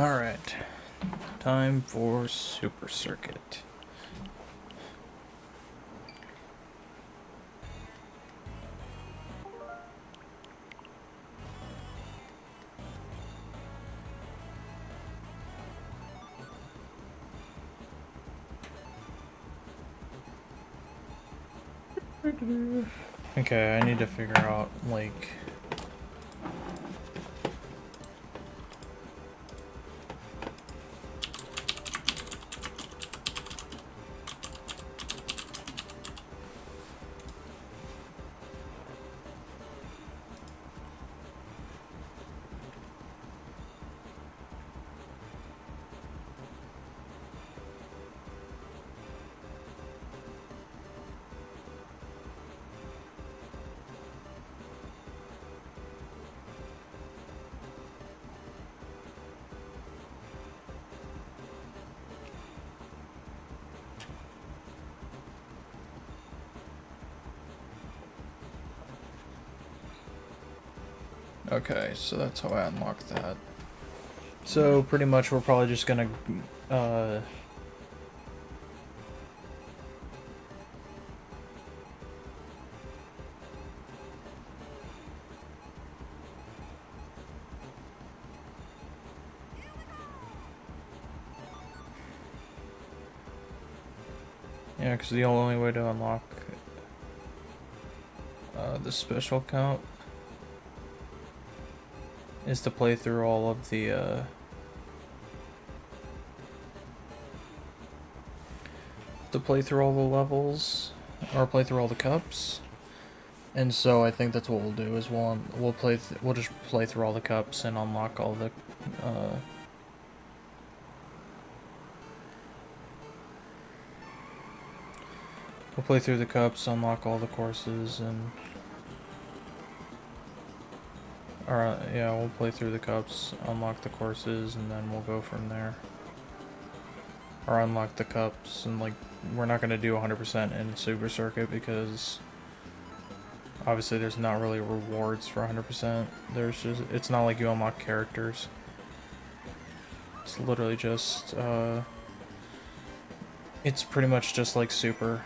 Alright, time for Super Circuit. Okay, I need to figure out, like... Okay, so that's how I unlock that. So, pretty much we're probably just gonna, yeah, because the only way to unlock the special count is to play through all of the, levels, or play through all the cups. And so I think that's what we'll do, is we'll just play through all the cups and unlock all the, we'll play through the cups, unlock all the courses, and... Alright, yeah, we'll play through the cups, unlock the courses, and then we'll go from there. Or unlock the cups, and like, we're not gonna do 100% in Super Circuit because obviously there's not really rewards for 100%. It's not like you unlock characters. It's literally just, it's pretty much just like Super.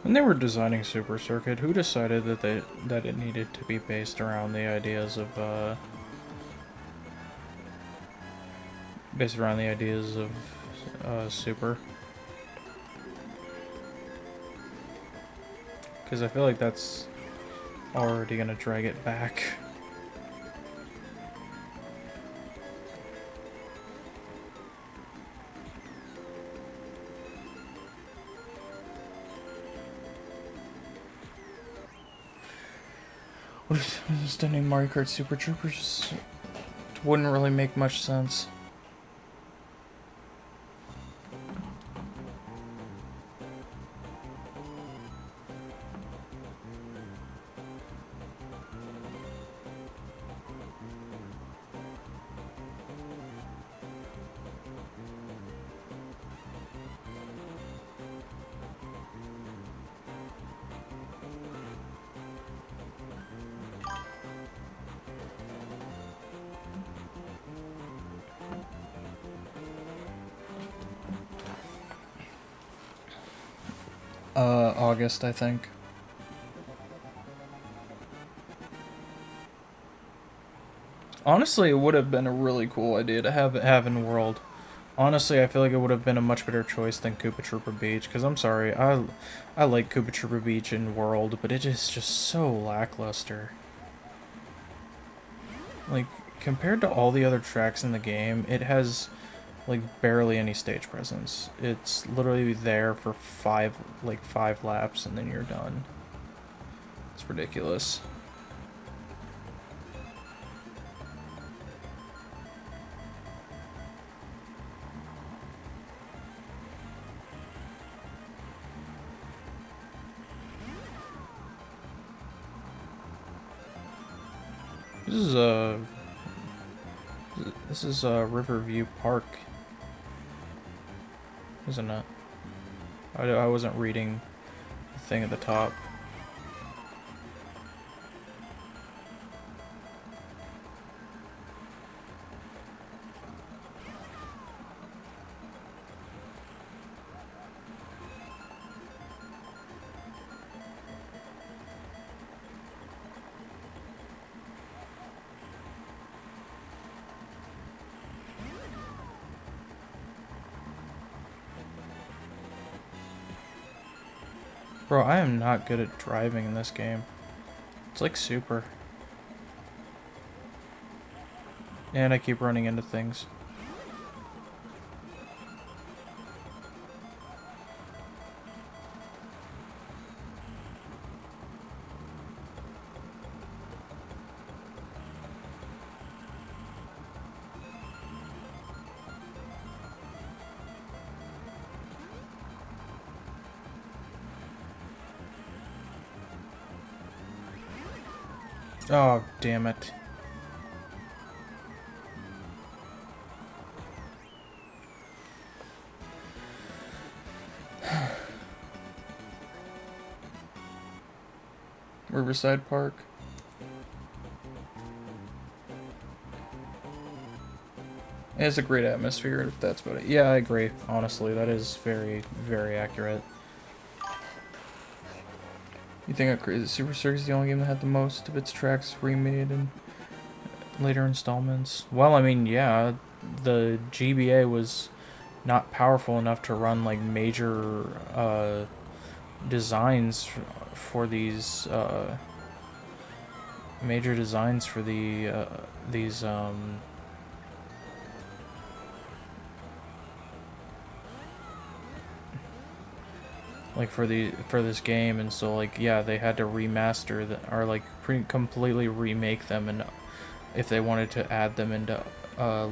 When they were designing Super Circuit, who decided that it needed to be based around the ideas of based around the ideas of Super. Because I feel like that's already gonna drag it back. What if just a new Mario Kart Super Troopers? Wouldn't really make much sense. August, I think. Honestly, it would have been a really cool idea to have in World. Honestly, I feel like it would have been a much better choice than Koopa Troopa Beach. Because I'm sorry, I like Koopa Troopa Beach in World, but it is just so lackluster. Like, compared to all the other tracks in the game, it has like barely any stage presence. It's literally there for five laps and then you're done. It's ridiculous. This is Riverview Park, isn't it? I wasn't reading the thing at the top. Bro, I am not good at driving in this game. It's like Super. And I keep running into things. Oh, damn it. Riverside Park. It has a great atmosphere, if that's about it. Yeah, I agree. Honestly, that is very, very accurate. You think Super Circuit is the only game that had the most of its tracks remade in later installments? Well, I mean, yeah, the GBA was not powerful enough to run like major designs for these major designs for these like for this game, and so like yeah, they had to remaster or like completely remake them, and if they wanted to add them into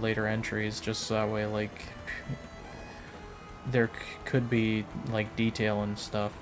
later entries, just so that way like there could be like detail and stuff.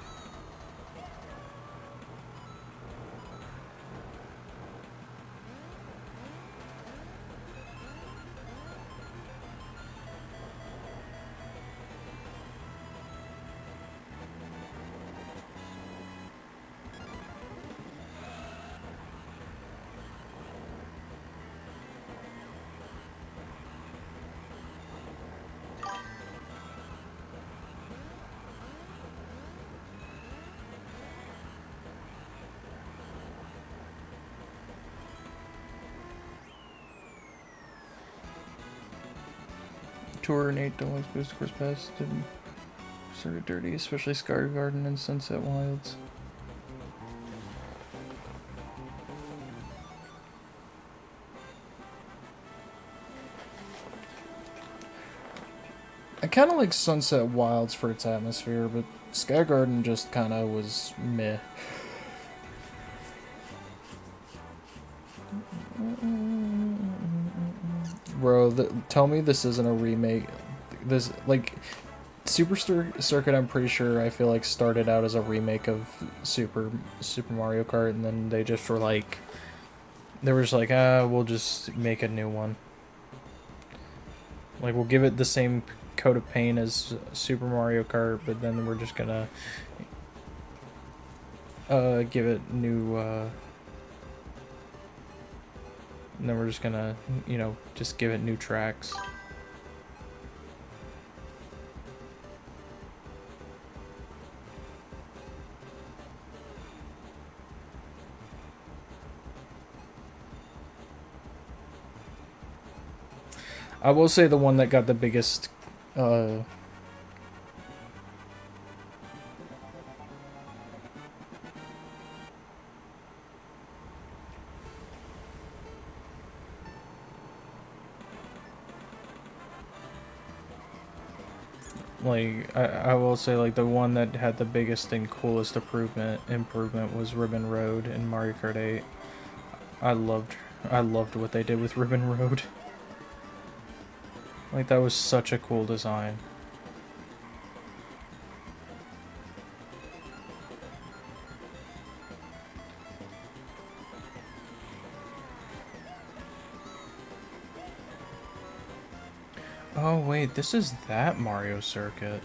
Tour and 8 Deluxe Booster Course Pass did sort of dirty, especially Sky Garden and Sunset Wilds. I kind of like Sunset Wilds for its atmosphere, but Sky Garden just kind of was meh. Bro, tell me this isn't a remake. This, like, Super Circuit, I'm pretty sure, I feel like, started out as a remake of Super Mario Kart, and then they just were like, they were just like, we'll just make a new one. Like, we'll give it the same coat of paint as Super Mario Kart, but then we're just gonna give it new, and then we're just gonna, you know, just give it new tracks. I will say the one that got the biggest, like, I will say, like, the one that had the biggest and coolest improvement was Ribbon Road in Mario Kart 8. I loved what they did with Ribbon Road. Like, that was such a cool design. Oh wait, this is that Mario circuit.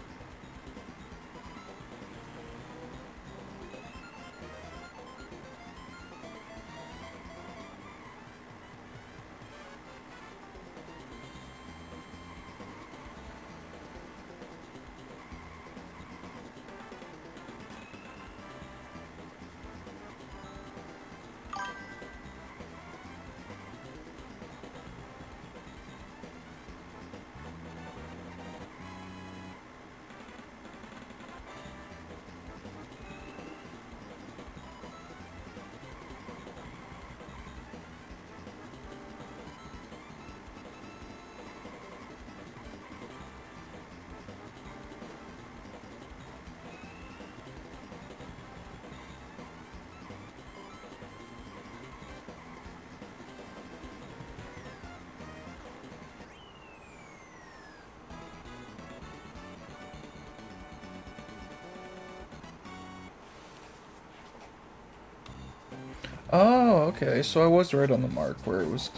Oh, okay, so I was right on the mark where it was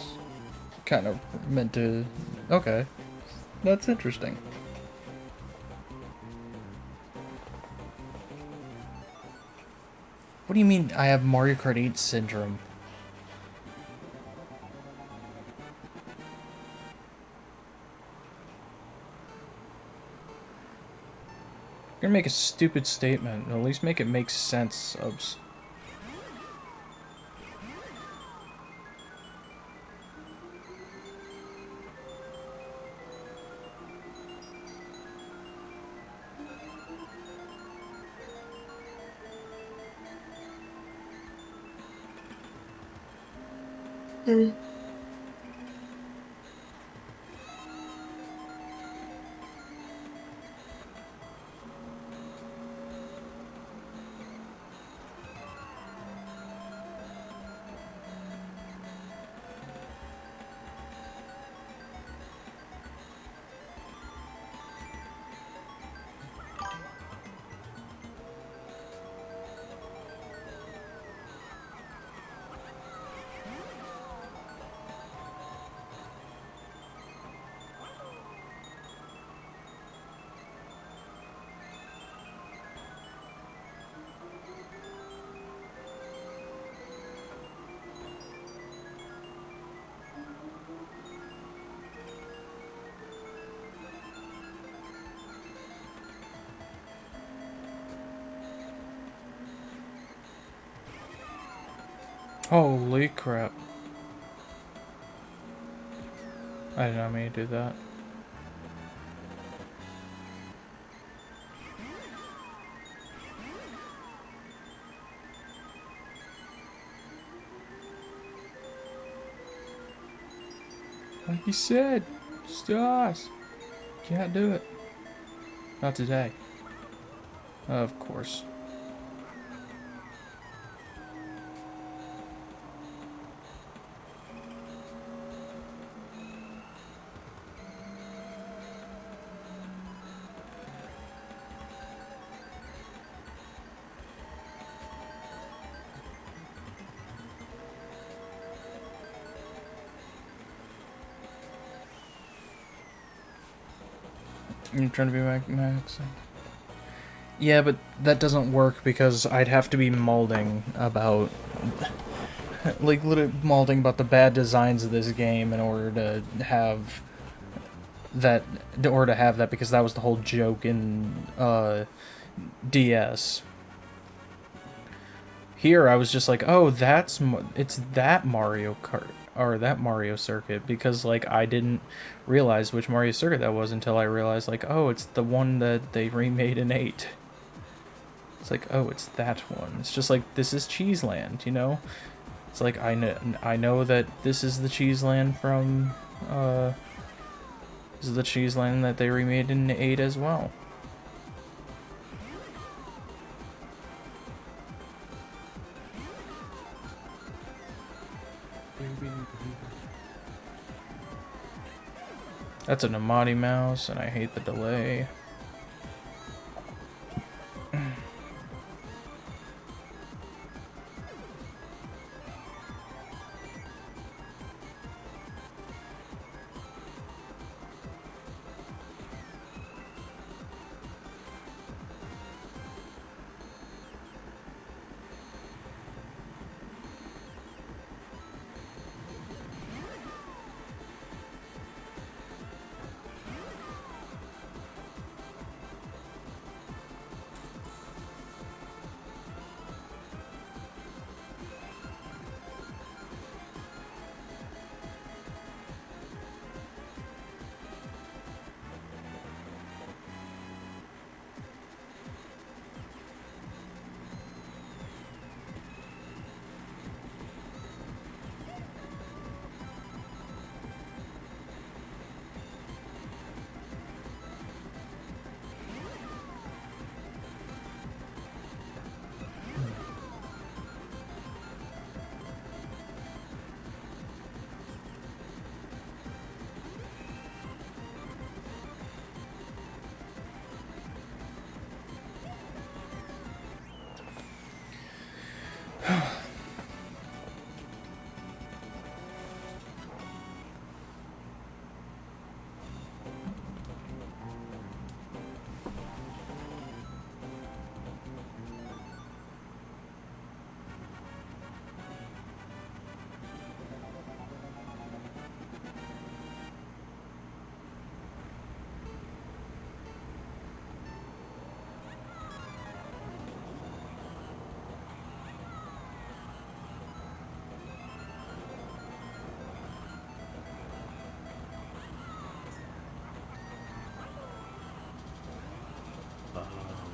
kind of meant to... Okay, that's interesting. What do you mean I have Mario Kart 8 syndrome? You're gonna make a stupid statement. At least make it make sense, subs. Holy crap. I did not mean to do that. Like he said, stars. Can't do it. Not today. Of course. You're trying to be Max? Yeah, but that doesn't work because I'd have to be molding about... like, literally molding about the bad designs of this game in order to have that... because that was the whole joke in, DS. Here, I was just like, oh, it's that Mario Kart, or that Mario circuit, because, like, I didn't realize which Mario circuit that was until I realized, like, oh, it's the one that they remade in 8. It's like, oh, it's that one. It's just like, this is Cheeseland, you know? It's like, I know that this is the Cheeseland from, this is the Cheeseland that they remade in 8 as well. That's an Amati mouse, and I hate the delay.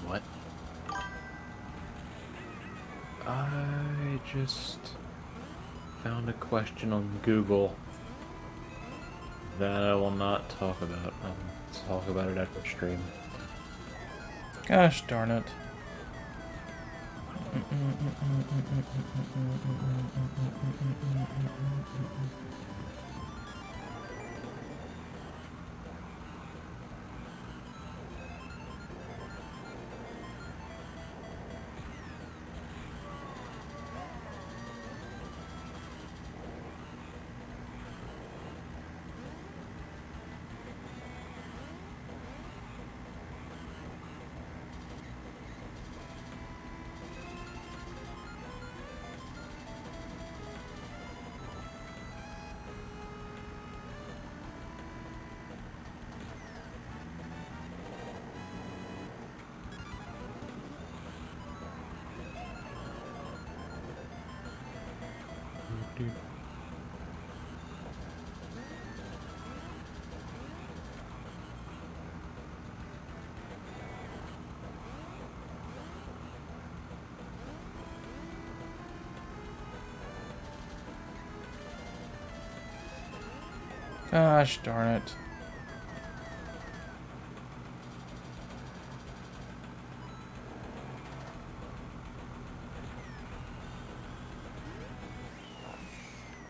What? I just found a question on Google that I will not talk about. I'll talk about it after stream. Gosh darn it. Gosh darn it.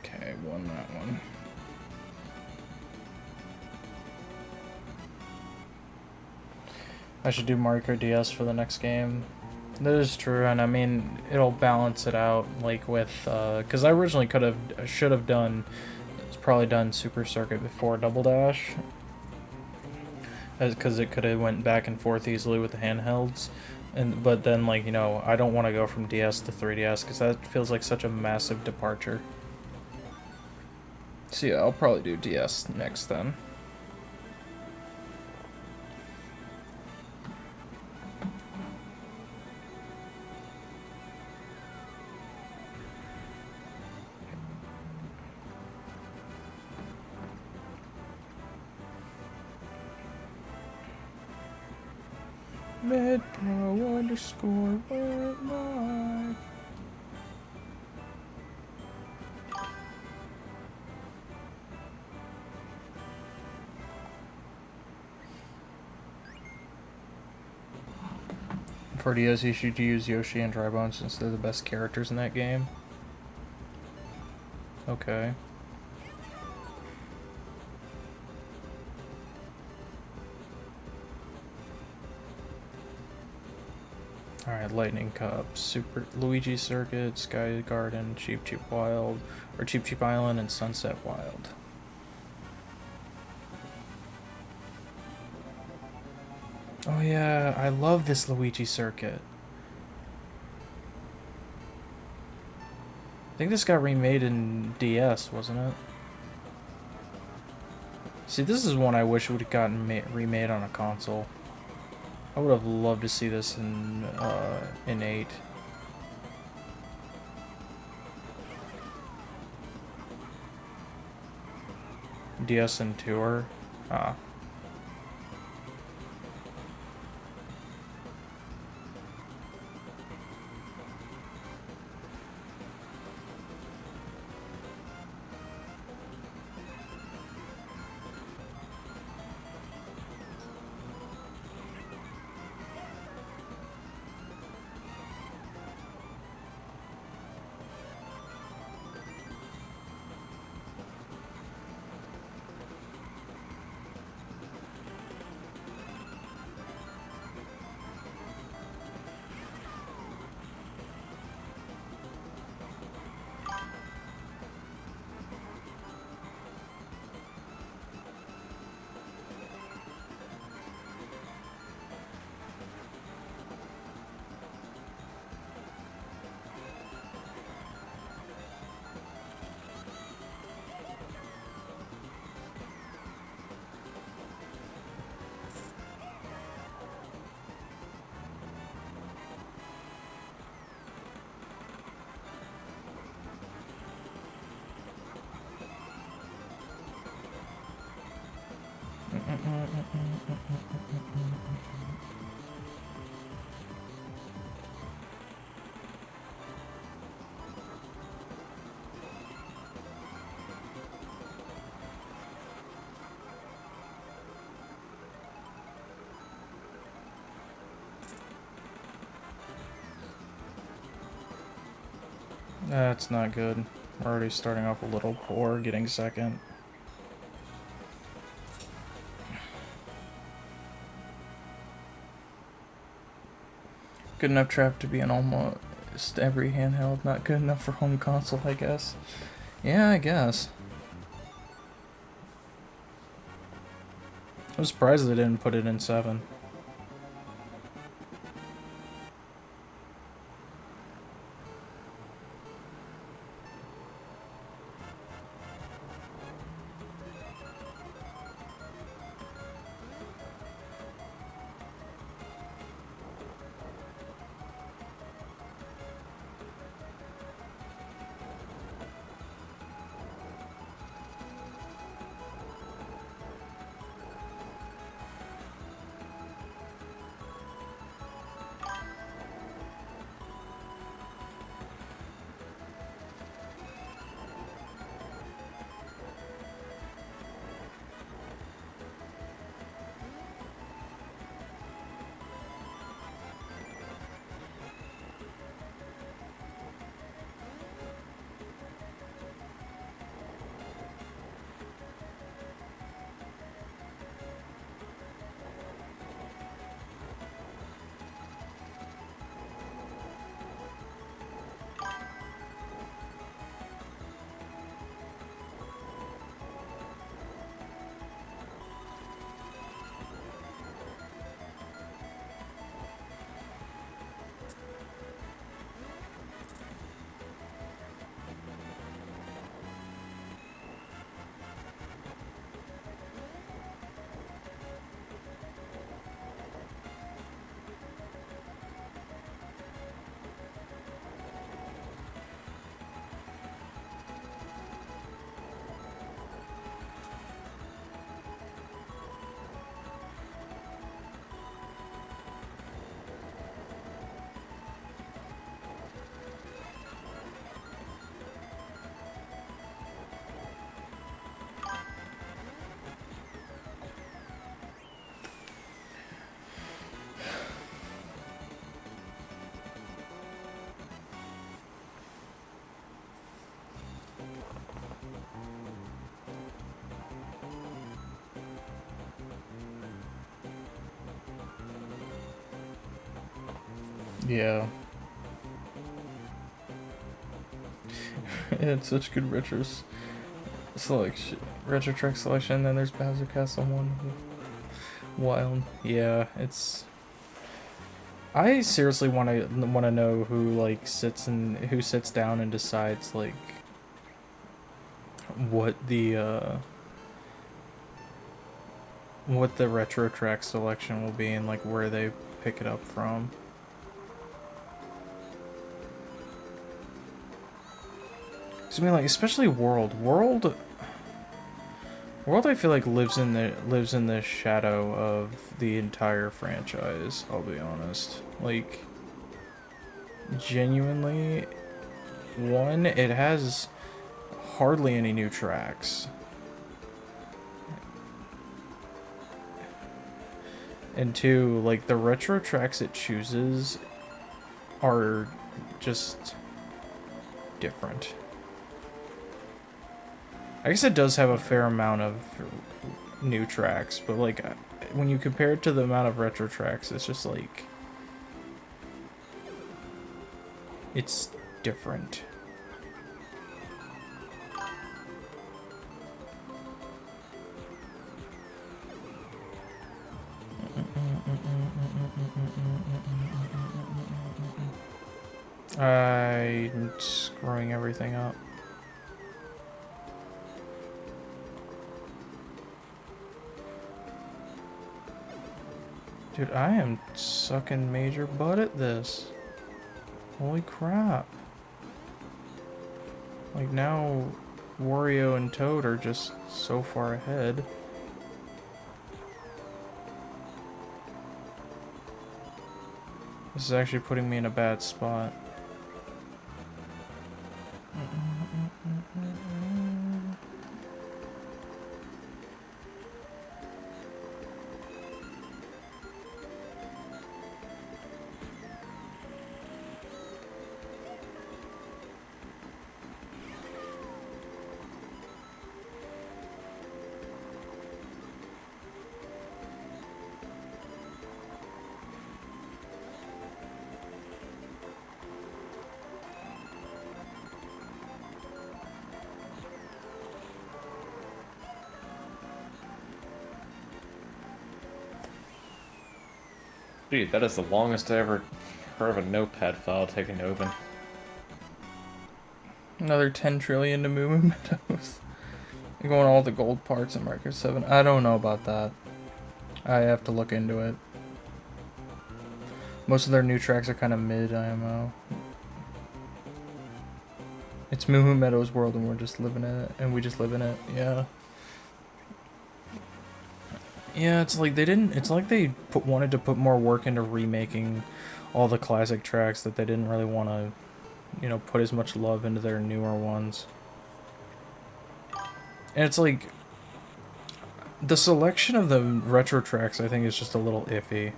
Okay, won that one. I should do Mario Kart DS for the next game. That is true, and I mean, it'll balance it out, like with, because I originally should have done, probably done Super Circuit before Double Dash, because it could have went back and forth easily with the handhelds, but then, like, you know, I don't want to go from DS to 3DS, because that feels like such a massive departure. So yeah, I'll probably do DS next then. MedPro_ went live. For DS, you should use Yoshi and Drybones since they're the best characters in that game. Okay. Alright, Lightning Cup, Super Luigi Circuit, Sky Garden, Cheap Cheap Wild, or Cheap Cheap Island, and Sunset Wild. Oh yeah, I love this Luigi Circuit. I think this got remade in DS, wasn't it? See, this is one I wish would have gotten remade on a console. I would have loved to see this in 8. DS and Tour. Ah. That's not good. We're already starting off a little poor, getting second. Good enough trap to be on almost every handheld. Not good enough for home console, I guess. Yeah, I guess. I'm surprised they didn't put it in 7. Yeah. It's such good retro track selection. Then there's Bowser Castle 1. Wild. Yeah, it's. I seriously want to know who like who sits down and decides like what the retro track selection will be and like where they pick it up from. I mean, like, especially World, I feel like lives in the shadow of the entire franchise. I'll be honest. Like, genuinely, one, it has hardly any new tracks, and two, like the retro tracks it chooses are just different. I guess it does have a fair amount of new tracks, but like when you compare it to the amount of retro tracks, it's just like it's different. I'm screwing everything up. Dude, I am sucking major butt at this. Holy crap. Like now, Wario and Toad are just so far ahead. This is actually putting me in a bad spot. Dude, that is the longest I ever heard of a notepad file taken to open. Another 10 trillion to Moo Moo Meadows. Going all the gold parts in Marker 7. I don't know about that. I have to look into it. Most of their new tracks are kind of mid IMO. It's Moo Moo Meadows world and we're just living in it. And we just live in it, yeah. Yeah, it's like they wanted to put more work into remaking all the classic tracks that they didn't really want to, you know, put as much love into their newer ones. And it's like the selection of the retro tracks I think is just a little iffy,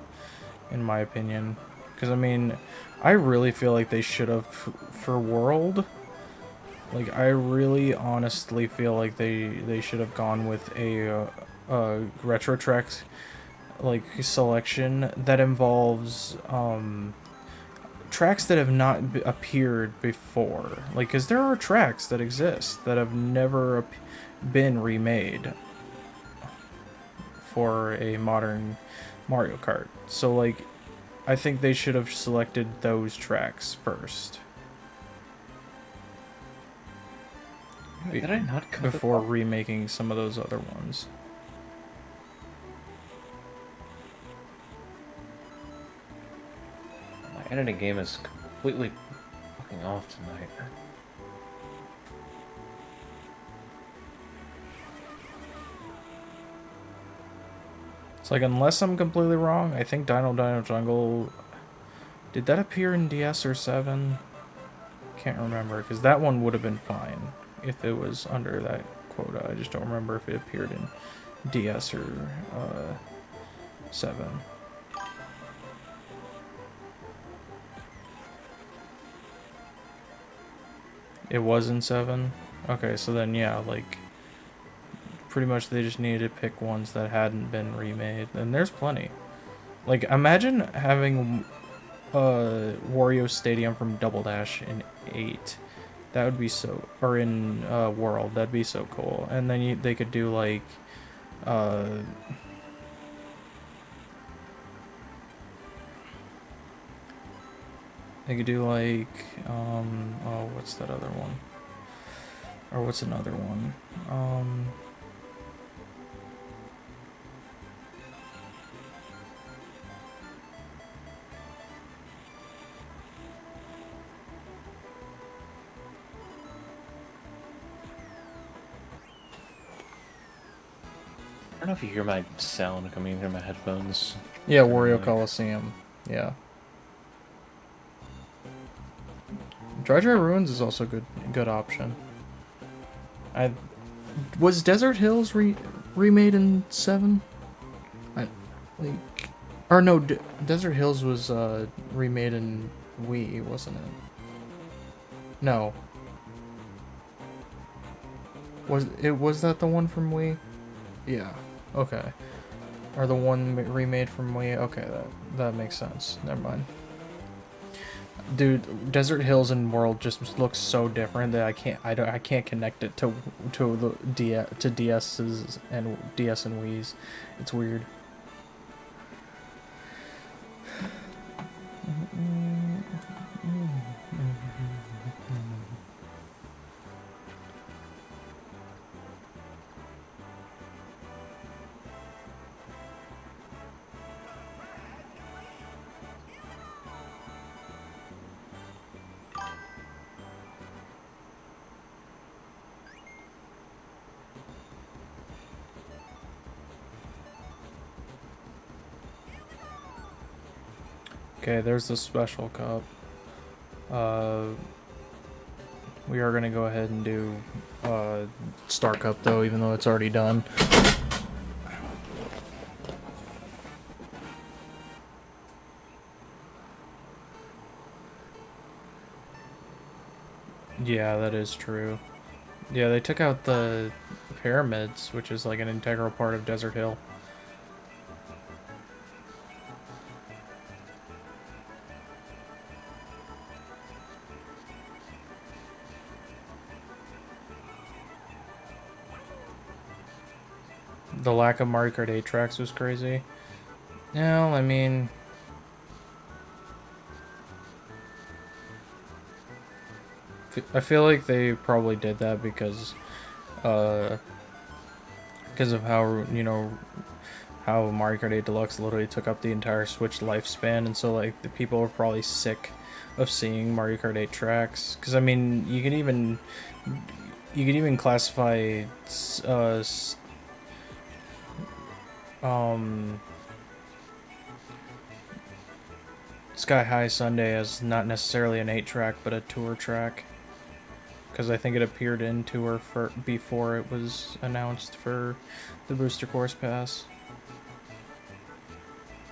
in my opinion. Because I mean, I really feel like they should have for World. Like I really honestly feel like they should have gone with a retro tracks like selection that involves tracks that have not appeared before, like because there are tracks that exist that have never been remade for a modern Mario Kart. So like I think they should have selected those tracks first. Did I not cut before remaking some of those other ones? My editing game is completely fucking off tonight. It's like, unless I'm completely wrong, I think Dino Jungle... Did that appear in DS or 7? Can't remember, because that one would have been fine if it was under that quota. I just don't remember if it appeared in DS or 7. It was in 7? Okay, so then yeah, like, pretty much they just needed to pick ones that hadn't been remade, and there's plenty. Like, imagine having Wario Stadium from Double Dash in 8. That would be so, or in World, that'd be so cool. And then they could do like, uh, they could do like, oh, what's that other one? Or what's another one? I don't know if you hear my sound coming through my headphones. Yeah, Through my Wario mic. Coliseum. Yeah. Dry Dry Ruins is also good option. Was Desert Hills remade in 7? Or no, Desert Hills was remade in Wii, wasn't it? No. Was that the one from Wii? Yeah. Okay. Or the one remade from Wii? Okay, that makes sense. Never mind. Dude, Desert Hills and World just looks so different that I can't connect it to the DS's and DS and Wii's. It's weird. Okay, there's the special cup. We are gonna go ahead and do Star Cup though, even though it's already done. Yeah, that is true. Yeah, they took out the pyramids, which is like an integral part of Desert Hill. The lack of Mario Kart 8 tracks was crazy. No, I mean... I feel like they probably did that because of how, you know, how Mario Kart 8 Deluxe literally took up the entire Switch lifespan, and so, like, the people are probably sick of seeing Mario Kart 8 tracks. Because, I mean, you could even classify, Sky High Sunday as not necessarily an 8 track, but a tour track. Because I think it appeared in tour before it was announced for the Booster Course Pass.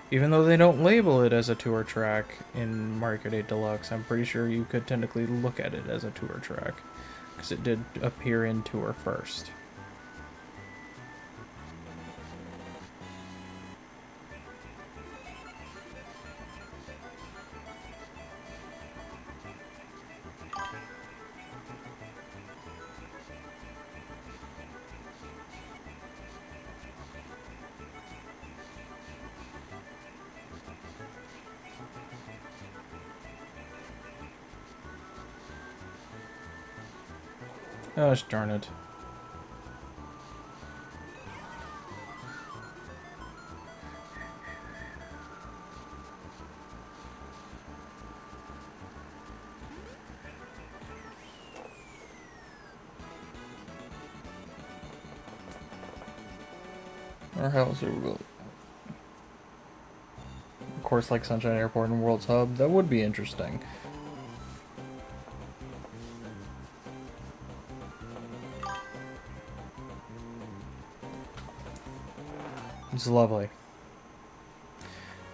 Even though they don't label it as a tour track in Mario Kart 8 Deluxe, I'm pretty sure you could technically look at it as a tour track. Because it did appear in tour first. Gosh darn it. Or how's it really? Of course, like Sunshine Airport and World's Hub, that would be interesting. It's lovely.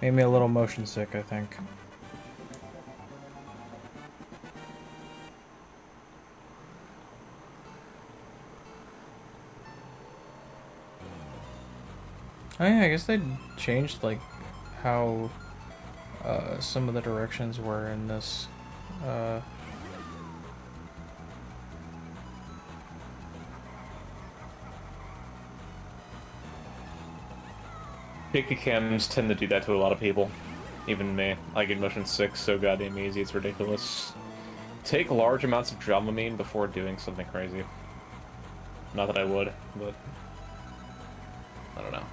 Made me a little motion sick, I think. Oh yeah, I guess they changed like how some of the directions were in this. Uh, Shaky cams tend to do that to a lot of people. Even me. I get motion 6 so goddamn easy, it's ridiculous. Take large amounts of Dramamine before doing something crazy. Not that I would, but... I don't know.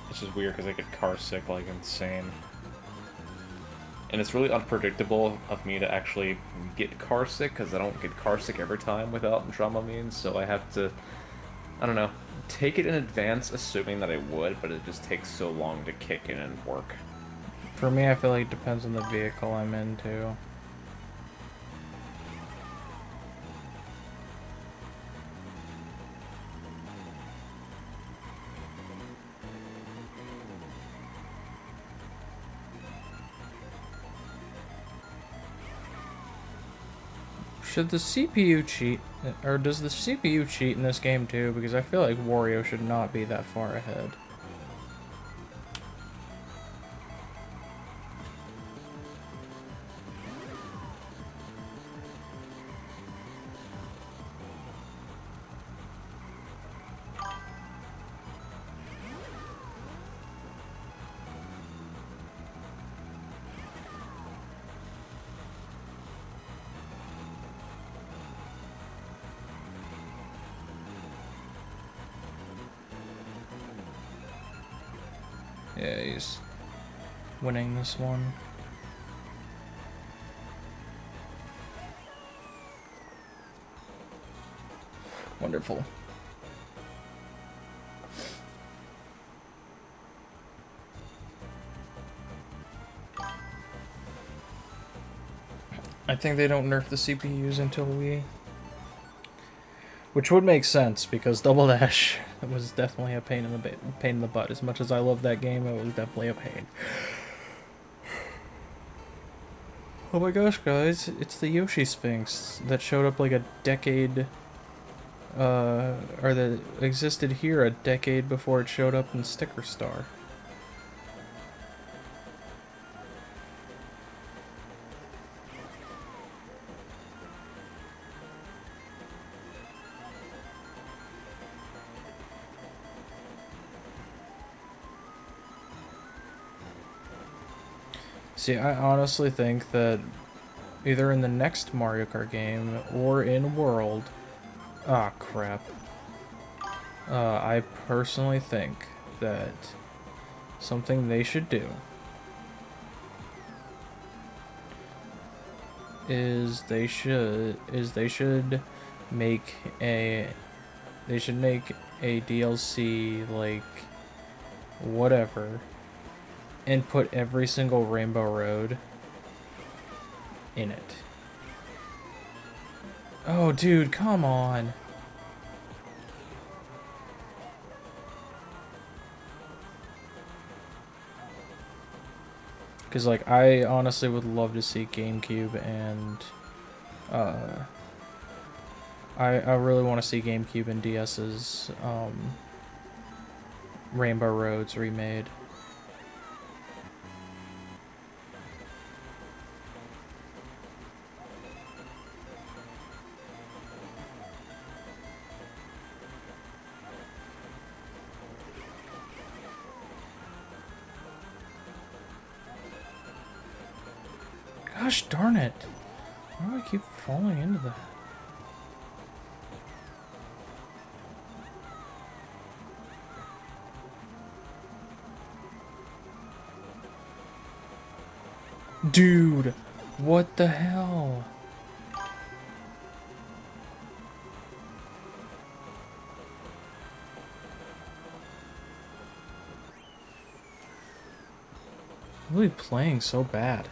It's just weird because I get car sick like insane. And it's really unpredictable of me to actually get car sick, because I don't get car sick every time without Dramamine, so I have to, I don't know, take it in advance assuming that I would, but it just takes so long to kick in and work. for me, I feel like it depends on the vehicle I'm in, too. Should the CPU cheat, or does the CPU cheat in this game too? Because I feel like Wario should not be that far ahead. Yeah, he's winning this one. Wonderful. I think they don't nerf the CPUs until Wii. Which would make sense, because Double Dash was definitely a pain in the butt. As much as I love that game, it was definitely a pain. Oh my gosh, guys, it's the Yoshi Sphinx that showed up like a decade, or that existed here a decade before it showed up in Sticker Star. See, I honestly think that either in the next Mario Kart game or in World... Ah, crap. I personally think that something they should do is they should make a DLC, like, whatever, and put every single Rainbow Road in it. Oh, dude, come on. Because, like, I honestly would love to see GameCube and, I really want to see GameCube and DS's, Rainbow Roads remade. Gosh darn it. Why do I keep falling into that? Dude, what the hell? I'm really playing so bad.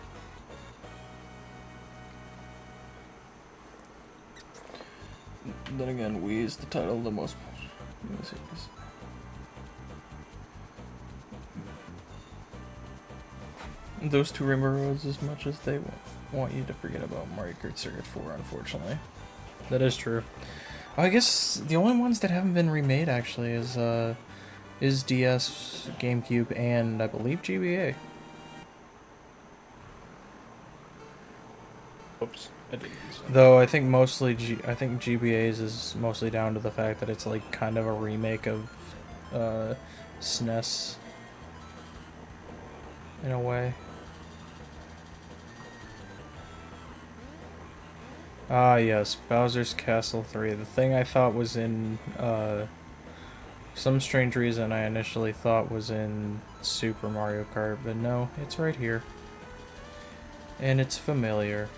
Then again, Wii is the title of the most series. those two Rainbow Roads as much as they want you to forget about Mario Kart Circuit 4, unfortunately. That is true. I guess the only ones that haven't been remade actually is DS, GameCube, and I believe GBA. Oops, I didn't do so. Though I think I think GBA's is mostly down to the fact that it's like kind of a remake of SNES in a way. Ah yes, Bowser's Castle 3. The thing I thought was in some strange reason I initially thought was in Super Mario Kart, but no, it's right here. And it's familiar.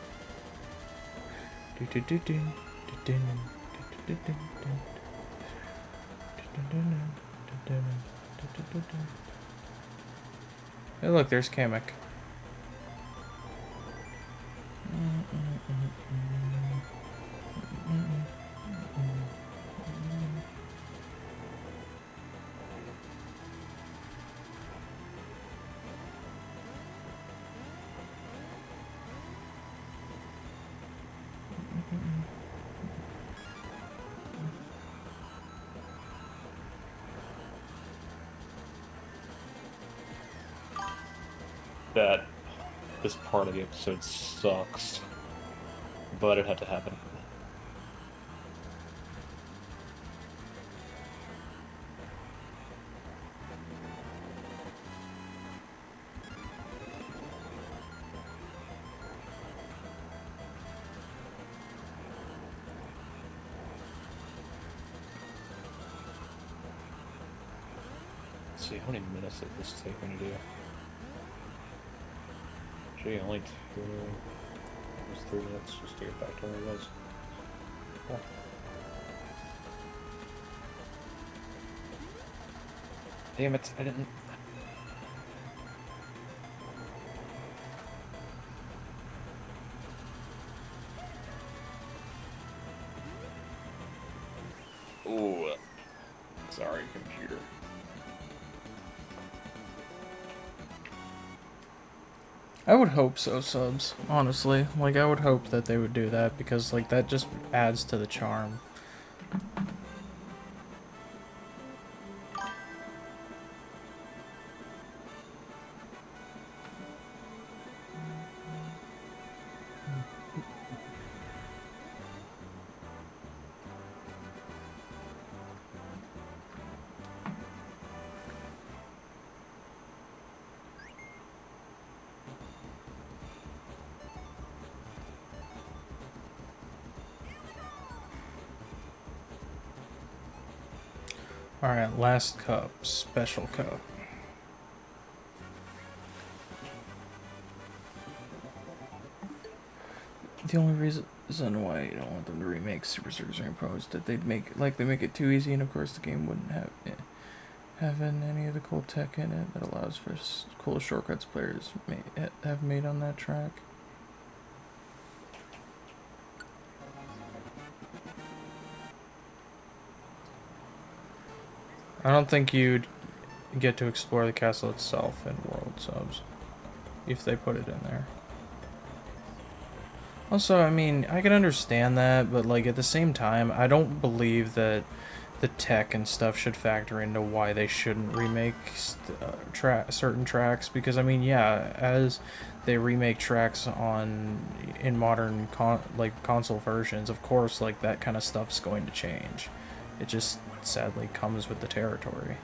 Hey look, there's Kamek. That this part of the episode sucks, but it had to happen. Let's see, how many minutes did this take me to do? Gee, only two. It was 3 minutes just to get back to where it was. Cool. Damn it, I didn't. Ooh. Sorry, computer. I would hope so, subs. Honestly, like I would hope that they would do that because like that just adds to the charm. Alright, last cup. Special cup. The only reason why you don't want them to remake Super Circuit Ring Pro is that they make it too easy, and of course the game wouldn't have any of the cool tech in it that allows for cool shortcuts players have made on that track. I don't think you'd get to explore the castle itself in World Subs if they put it in there. Also, I mean, I can understand that, but like at the same time, I don't believe that the tech and stuff should factor into why they shouldn't remake certain tracks, because I mean, yeah, as they remake tracks in modern console versions, of course, like that kind of stuff's going to change. It just sadly comes with the territory.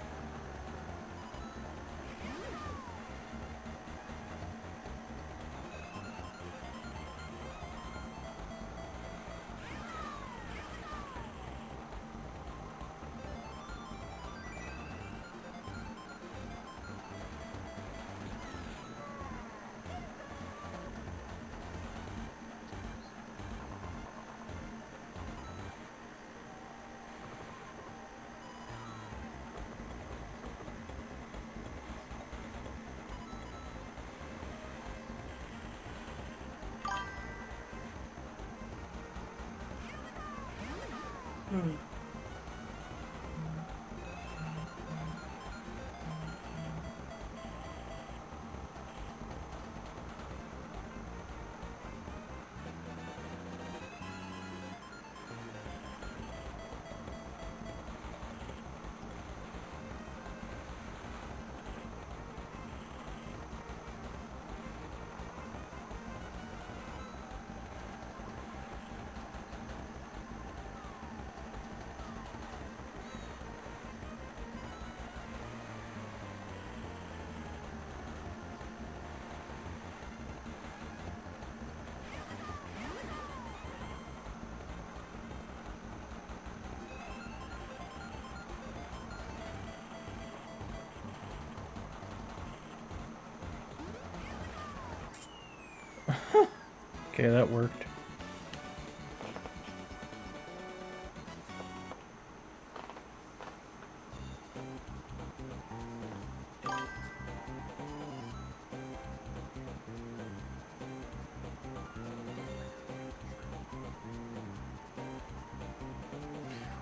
Okay, that worked.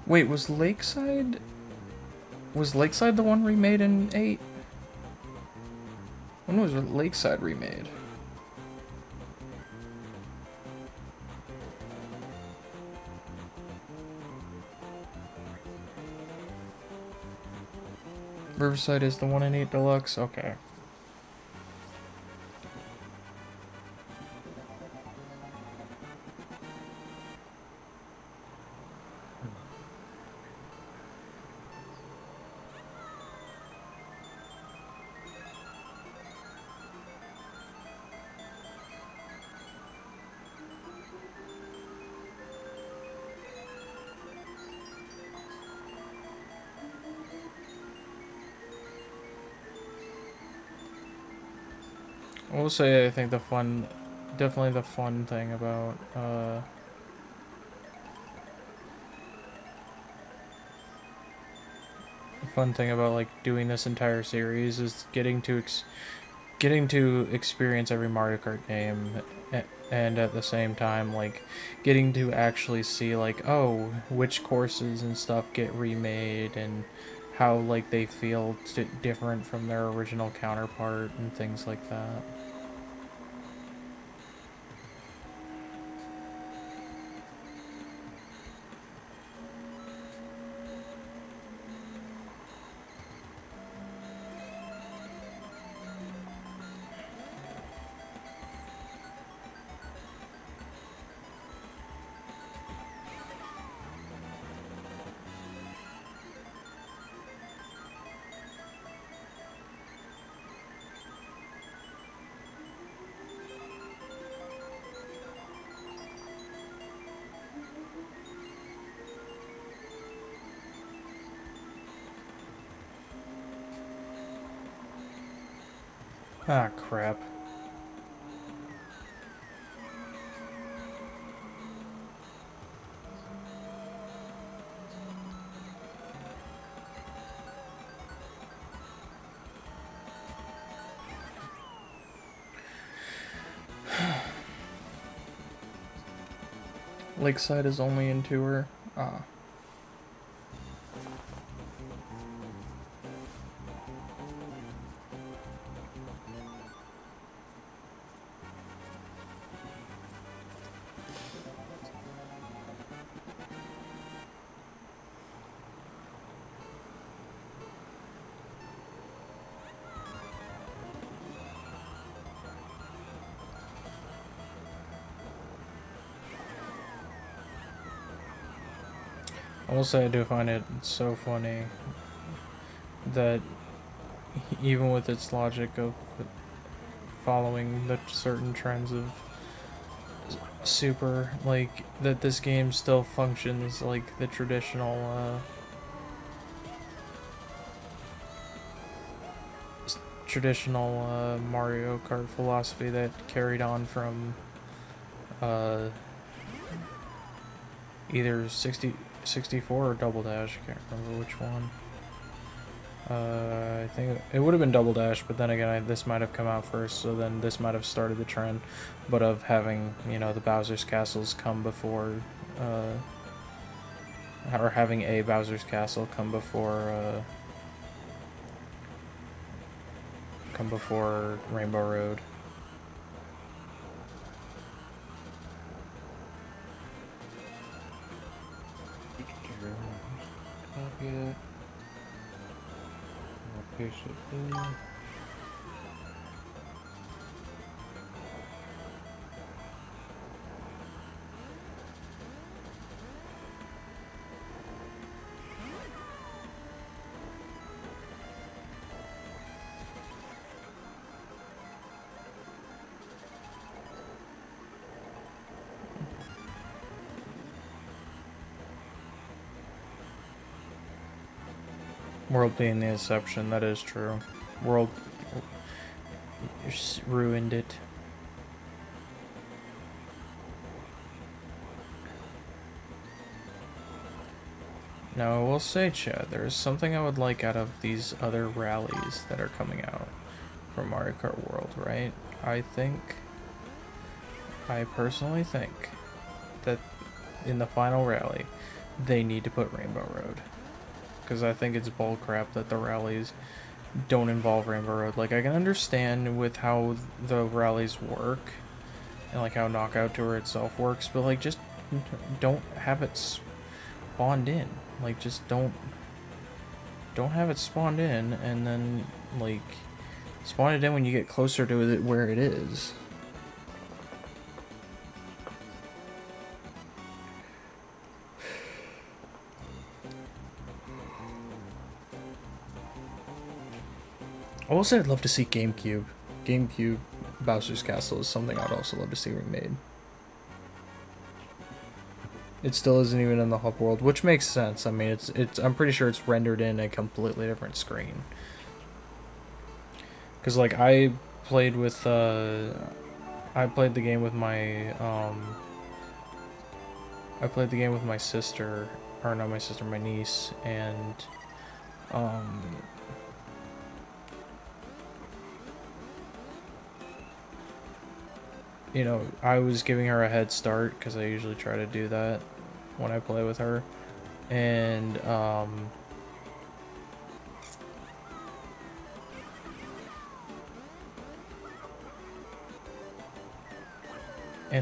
Wait, was Lakeside... Was Lakeside the one remade in 8? When was Lakeside remade? Riverside is the one in 8 Deluxe? Okay. I will say, I think definitely the fun thing about, like doing this entire series is getting to experience every Mario Kart game, and at the same time, like, getting to actually see, like, oh, which courses and stuff get remade, and how, like, they feel different from their original counterpart, and things like that. Ah, crap. Lakeside is only in tour. Ah. I will say I do find it so funny that even with its logic of following the certain trends of Super, like, that this game still functions like the traditional Mario Kart philosophy that carried on from uh, either 64 or Double Dash. I can't remember which one. I think it would have been Double Dash, but then again, this might have come out first, so then this might have started the trend, but of having, you know, the Bowser's Castles come before, or having a Bowser's Castle come before Rainbow Road. Yeah. Patiently. World being the exception, that is true. World ruined it. Now, I will say, Chad, there is something I would like out of these other rallies that are coming out from Mario Kart World, right? I personally think that in the final rally, they need to put Rainbow Road. Because I think it's bullcrap that the rallies don't involve Rainbow Road. Like, I can understand with how the rallies work, and like how Knockout Tour itself works, but like, just don't have it spawned in. Like, just don't have it spawned in, and then like spawn it in when you get closer to it where it is. I will say I'd love to see GameCube. GameCube Bowser's Castle is something I'd also love to see remade. It still isn't even in the hub world, which makes sense. I mean, I'm pretty sure it's rendered in a completely different screen. Cause like I played the game with my I played the game with my sister, or not my sister, my niece, and um you know, I was giving her a head start because I usually try to do that when I play with her, and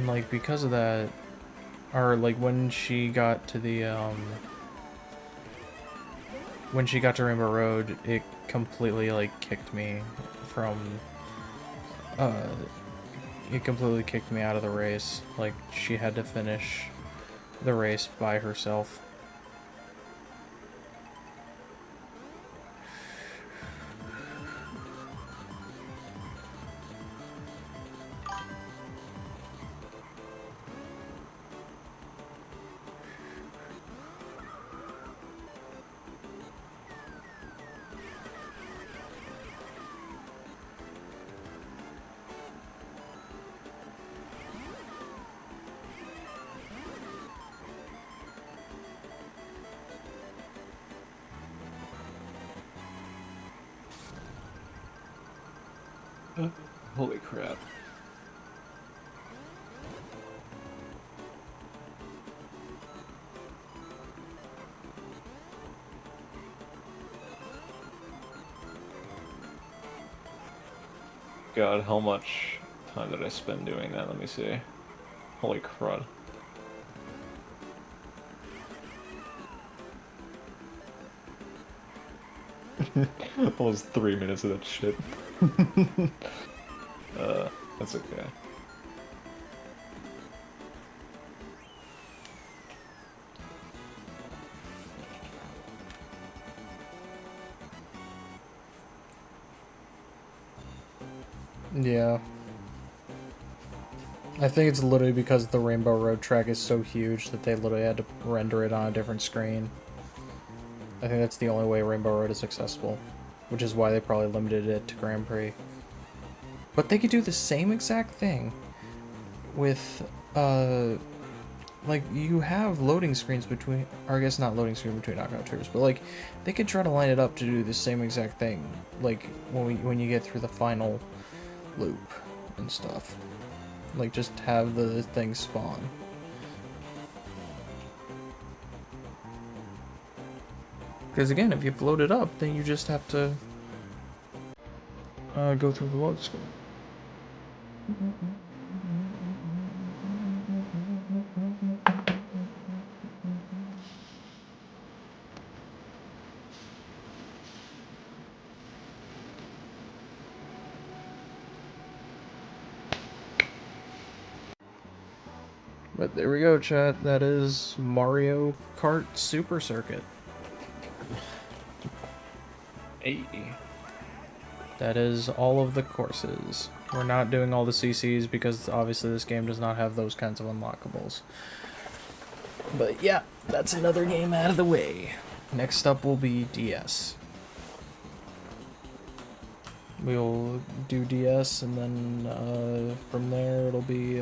like because of that, or like when she got to Rainbow Road, it completely like kicked me from uh it completely kicked me out of the race. Like, she had to finish the race by herself. Holy crap. God, how much time did I spend doing that? Let me see. Holy crud. Almost 3 minutes of that shit. That's okay. Yeah. I think it's literally because the Rainbow Road track is so huge that they literally had to render it on a different screen. I think that's the only way Rainbow Road is accessible, which is why they probably limited it to Grand Prix. But they could do the same exact thing with, like, you have loading screens between, or I guess not loading screen between knockout tours, but like, they could try to line it up to do the same exact thing, like, when you get through the final loop and stuff. Like, just have the thing spawn. Because again, if you've loaded up, then you just have to go through the load screen. But there we go, chat. That is Mario Kart Super Circuit. Hey. That is all of the courses. We're not doing all the CCs because obviously this game does not have those kinds of unlockables. But yeah, that's another game out of the way. Next up will be DS. We'll do DS, and then from there it'll be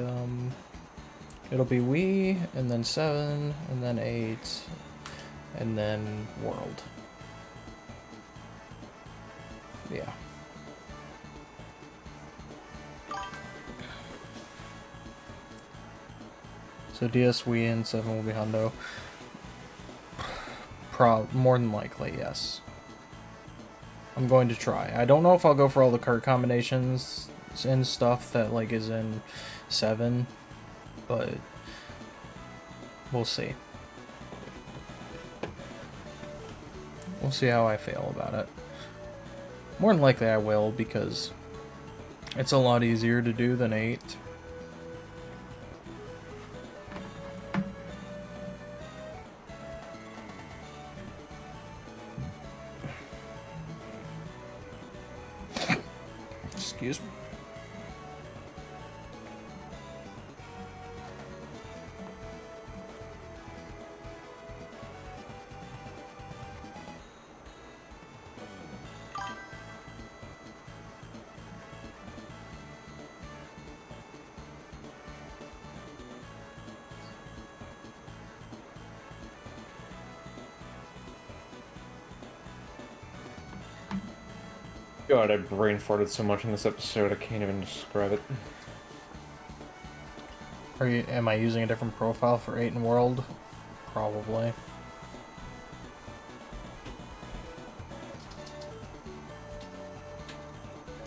Wii, and then 7, and then 8, and then world. Yeah. So DS, Wii, and 7 will be hundo. More than likely, yes. I'm going to try. I don't know if I'll go for all the card combinations and stuff that like is in 7, but we'll see. We'll see how I feel about it. More than likely I will, because it's a lot easier to do than 8. Excuse me. God, I brain farted so much in this episode, I can't even describe it. Am I using a different profile for 8 and World? Probably.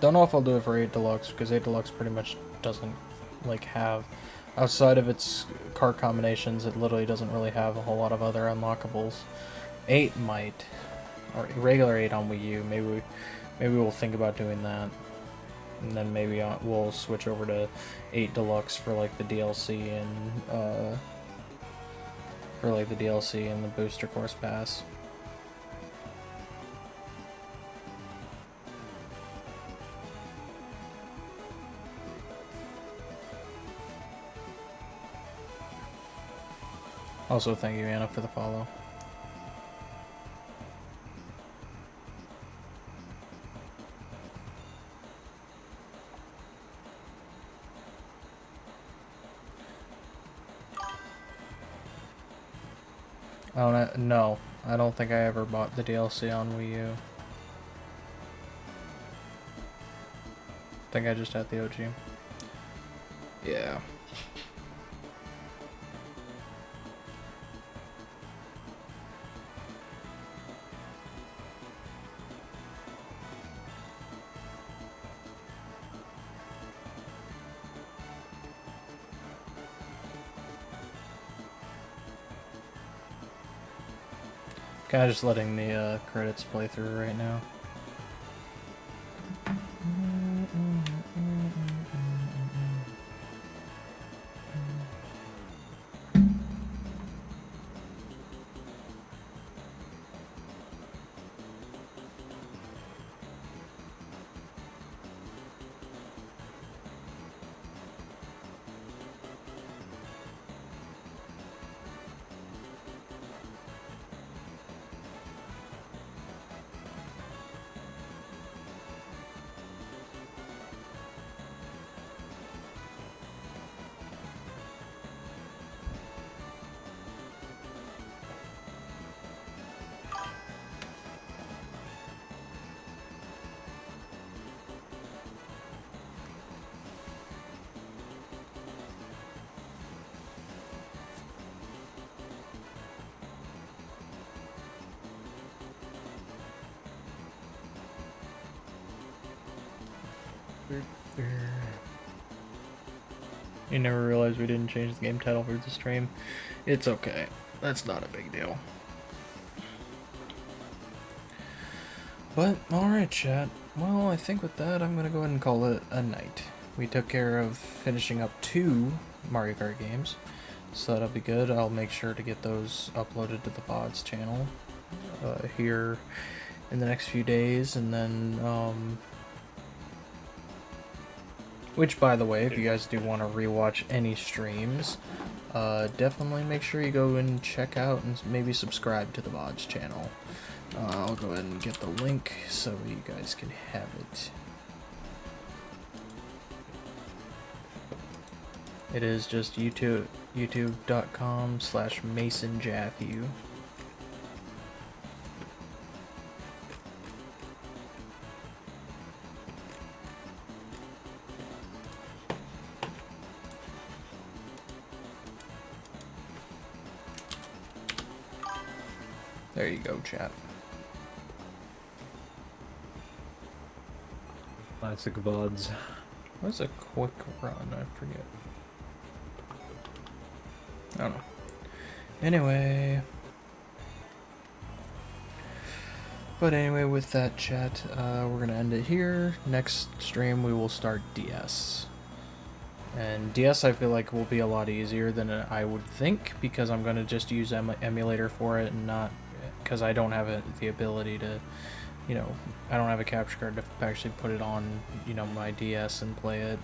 Don't know if I'll do it for 8 Deluxe, because 8 Deluxe pretty much doesn't, like, have... Outside of its card combinations, it literally doesn't really have a whole lot of other unlockables. 8 might. Or regular 8 on Wii U, maybe we'll think about doing that. And then maybe we'll switch over to 8 Deluxe for, like, the DLC and, the Booster Course Pass. Also, thank you, Anna, for the follow. Oh, no. I don't think I ever bought the DLC on Wii U. I think I just had the OG. Yeah. Kind of just letting the credits play through right now. You never realized we didn't change the game title for the stream. It's okay. That's not a big deal. But, alright, chat. Well, I think with that, I'm gonna go ahead and call it a night. We took care of finishing up 2 Mario Kart games, so that'll be good. I'll make sure to get those uploaded to the VODs channel here in the next few days, and then, which, by the way, if you guys do want to rewatch any streams, definitely make sure you go and check out and maybe subscribe to the VODs channel. I'll go ahead and get the link so you guys can have it. It is just youtube.com/MasonJaffe. There you go, chat. Classic VODs. What's a quick run? I forget. I don't know. Anyway. But anyway, with that chat, we're going to end it here. Next stream, we will start DS. And DS, I feel like, will be a lot easier than I would think, because I'm going to just use emulator for it, and not... Because I don't have the ability to... You know, I don't have a capture card to actually put it on, you know, my DS and play it.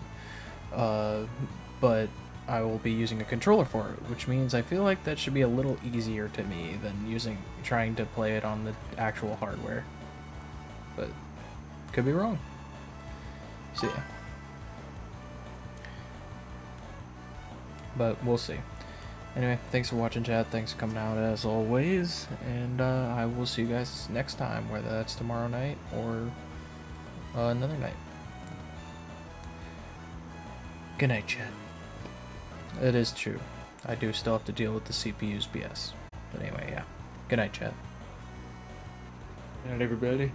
But I will be using a controller for it, which means I feel like that should be a little easier to me than trying to play it on the actual hardware. But could be wrong. So yeah. But we'll see. Anyway, thanks for watching, chat. Thanks for coming out as always, and I will see you guys next time, whether that's tomorrow night or another night. Good night, chat. It is true. I do still have to deal with the CPU's BS. But anyway, yeah. Good night, chat. Good night, everybody.